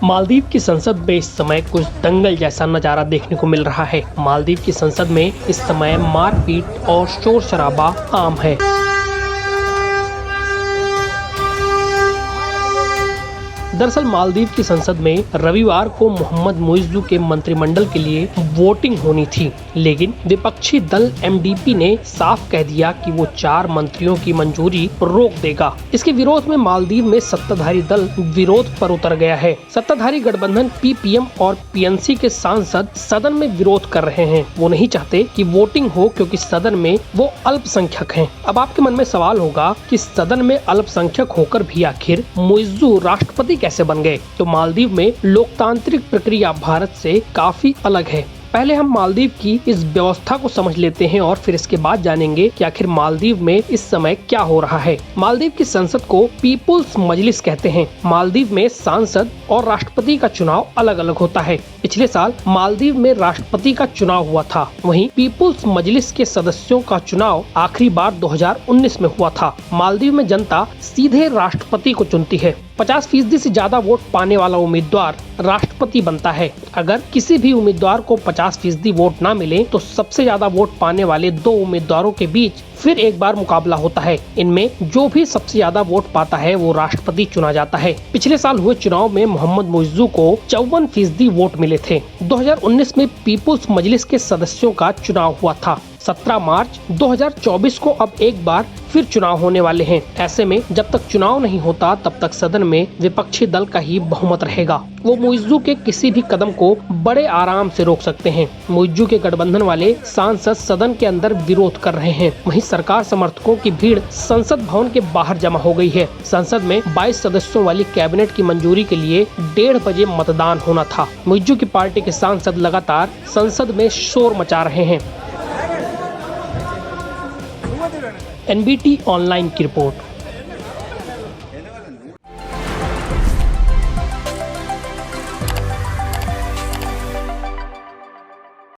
मालदीव की संसद में इस समय कुछ दंगल जैसा नजारा देखने को मिल रहा है। मालदीव की संसद में इस समय मारपीट और शोर शराबा आम है। दरअसल मालदीव की संसद में रविवार को मोहम्मद मुइज़्ज़ू के मंत्रिमंडल के लिए वोटिंग होनी थी, लेकिन विपक्षी दल एमडीपी ने साफ कह दिया कि वो 4 मंत्रियों की मंजूरी रोक देगा। इसके विरोध में मालदीव में सत्ताधारी दल विरोध पर उतर गया है। सत्ताधारी गठबंधन पीपीएम और पीएनसी के सांसद सदन में विरोध कर रहे हैं। वो नहीं चाहते कि वोटिंग हो क्योंकि सदन में वो अल्पसंख्यक हैं। अब आपके मन में सवाल होगा कि सदन में अल्पसंख्यक होकर भी आखिर मुइज़्ज़ू राष्ट्रपति कैसे बन गए। तो मालदीव में लोकतांत्रिक प्रक्रिया भारत से काफी अलग है। पहले हम मालदीव की इस व्यवस्था को समझ लेते हैं और फिर इसके बाद जानेंगे कि आखिर मालदीव में इस समय क्या हो रहा है। मालदीव की संसद को पीपुल्स मजलिस कहते हैं। मालदीव में सांसद और राष्ट्रपति का चुनाव अलग अलग होता है। पिछले साल मालदीव में राष्ट्रपति का चुनाव हुआ था, वहीं पीपुल्स मजलिस के सदस्यों का चुनाव आखिरी बार 2019 में हुआ था। मालदीव में जनता सीधे राष्ट्रपति को चुनती है। 50% से ज्यादा वोट पाने वाला उम्मीदवार राष्ट्रपति बनता है। अगर किसी भी उम्मीदवार को 50% वोट ना मिले तो सबसे ज्यादा वोट पाने वाले 2 उम्मीदवारों के बीच फिर एक बार मुकाबला होता है। इनमें जो भी सबसे ज्यादा वोट पाता है वो राष्ट्रपति चुना जाता है। पिछले साल हुए चुनाव में मोहम्मद मुइज़्ज़ू को 54% वोट मिले थे। 2019 में पीपुल्स मजलिस के सदस्यों का चुनाव हुआ था। 17 मार्च 2024 को अब एक बार फिर चुनाव होने वाले हैं। ऐसे में जब तक चुनाव नहीं होता तब तक सदन में विपक्षी दल का ही बहुमत रहेगा। वो मुइज़्ज़ू के किसी भी कदम को बड़े आराम से रोक सकते हैं। मुइज़्ज़ू के गठबंधन वाले सांसद सदन के अंदर विरोध कर रहे हैं। वहीं सरकार समर्थकों की भीड़ संसद भवन के बाहर जमा हो गई है। संसद में 22 सदस्यों वाली कैबिनेट की मंजूरी के लिए 1:30 बजे मतदान होना था। मुइज़्ज़ू की पार्टी के सांसद लगातार संसद में शोर मचा रहे हैं। एनबीटी ऑनलाइन की रिपोर्ट।